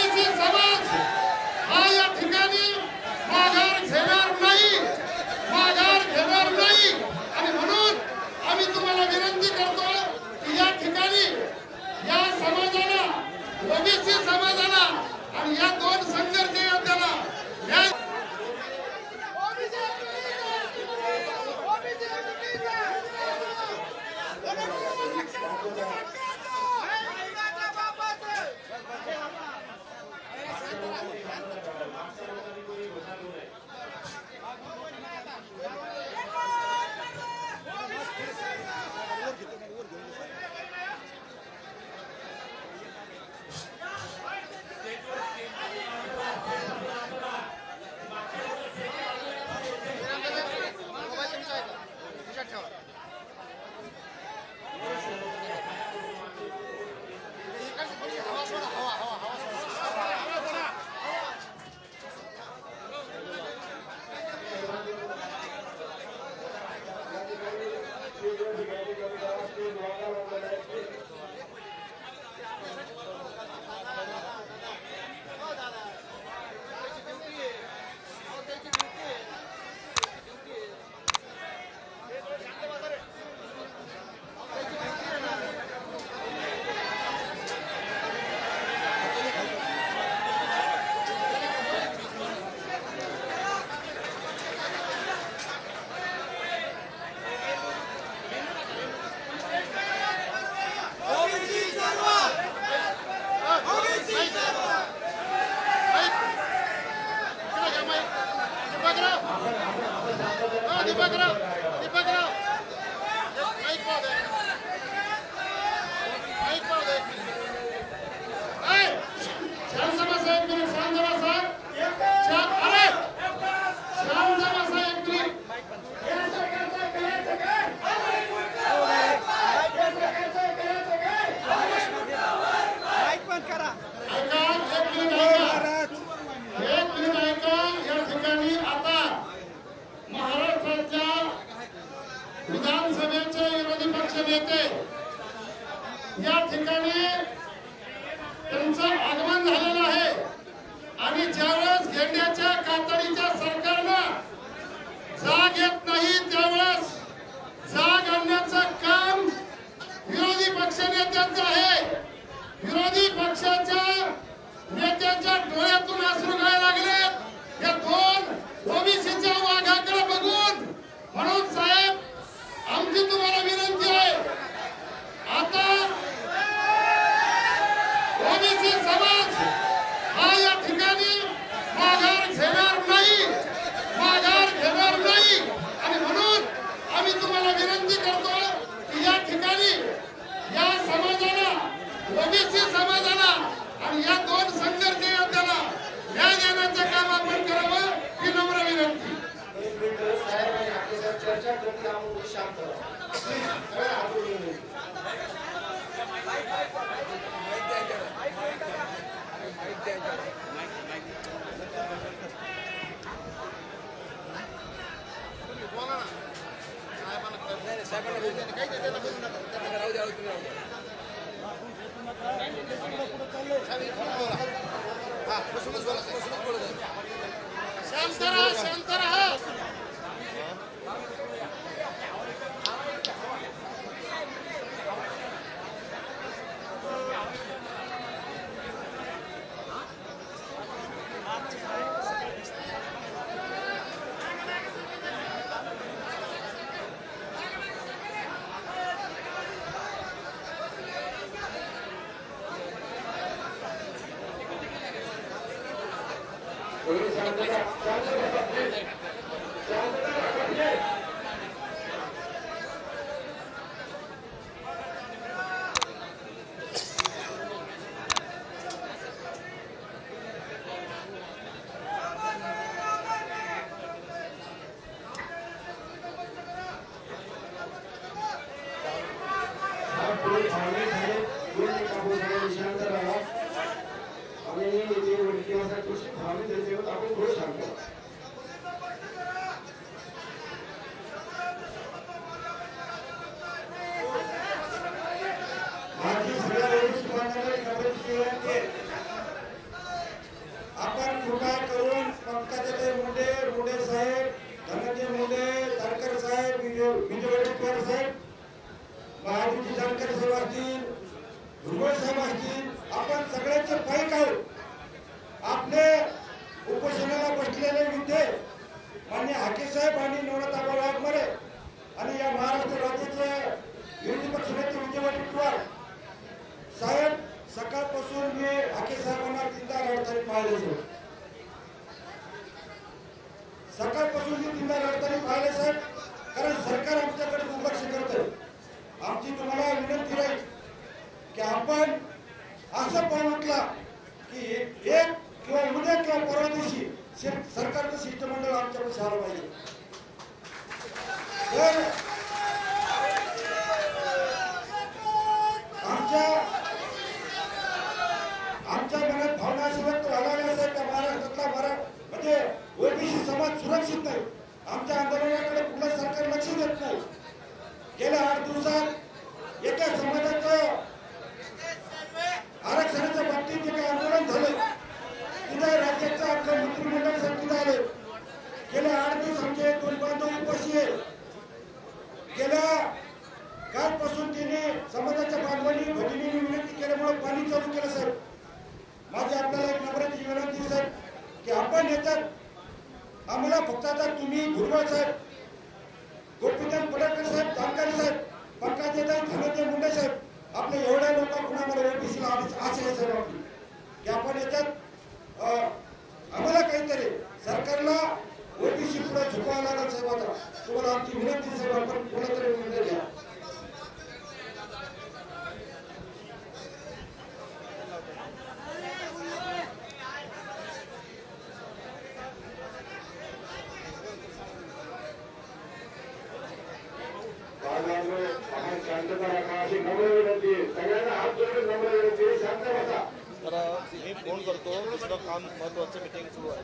OBC समाज हा या ठिकाणी माघार घेणार नाही, माघार घेणार नाही। आणि म्हणून आम्ही तुम्हाला विनंती करतो की या ठिकाणी या समाजाला, ओबीसी समाजाला आणि या दोन संघर्ष योद्ध्याला न्याय विधानसभेचे विरोधी पक्ष नेते या ठिकाणी त्यांचं आगमन झालेलं आहे। आणि ज्यावेळेस घेण्याच्या कातडीच्या सरकारनं जाग येत नाही त्यावेळेस जाग आणण्याचं काम विरोधी पक्ष नेत्यांचं आहे। विरोधी पक्षाच्या नेत्यांच्या डोळ्यातून अश्रू गाळायला लागले या दोन ओबीसीच्या वाघाकडे बघून। म्हणून साहेब आमची तुम्हाला विनंती आहे, आता ओबीसी समाज हा या ठिकाणी माघार घेणार नाही, माघार घेणार नाही। आणि म्हणून आम्ही तुम्हाला विनंती करतो की या ठिकाणी या समाजाला, ओबीसी समाजाला आणि या दोन संघर्ष योद्ध्याला न्याय देण्याचं काम आपण करावं ही नम्र विनंती। चर्चा करके हम शांत शांत रहा, शांत रहा। लाखे साहेबांना 3दा लढताना पाहिलं सर. सकाळपासून मी 3दा लढताना पाहिलं साहेब, कारण सरकार आमच्याकडे दुर्लक्ष करतंय. आमची तुम्हाला विनंती राहील की आपण असं पाऊल उचला की एक किंवा उद्या किंवा परवा दिवशी सरकारचं शिष्टमंडळ आमच्याकडे आलं पाहिजे. तर आमच्या मनात भावना अशी व्यक्त व्हायला असेल त्या महाराष्ट्रातला म्हणजे ओबीसी समाज सुरक्षित नाही. आमच्या आंदोलनाकडे कुठलं सरकार लक्ष देत नाही. गेल्या 8 दिवसात एका समाजाचं आरक्षणाच्या बाबतीत जे काही आंदोलन झालं तिथे राज्याचं आपलं मंत्रिमंडळ समितीला आले. गेल्या 8 दिवस आमचे 2 बांधव उपाशी आहे. गेल्या कालपासून तिने समाजाच्या बांधवांनी भगिनींनी विनंती केल्यामुळे पाणी चालू केलं साहेब. माझी आपल्याला एक नम्रतेची विनंती साहेब की आपण याच्यात आम्हाला फक्त आता तुम्ही भुजबळ साहेब, गोपीचंद पडळकर साहेब, जानकारी साहेब, पंकजाताई धनंजय मुंडे साहेब आपल्या एवढ्या लोकांकडून आम्हाला ओबीसीला आशा आहे साहेब आपली की आपण याच्यात आम्हाला काहीतरी सरकारला ओबीसी पुढे झुकवावं लागेल साहेब. आता तुम्हाला आमची विनंती साहेब आपण कोणातरी निर्णय घ्या. शांतता राखा अशी नम्र विनंती आहे. सगळ्यांना हात जोडून नम्र विनंती आहे, शांत बसा. तर मी फोन करतो, दुसरं काम महत्वाची मीटिंग सुरू आहे.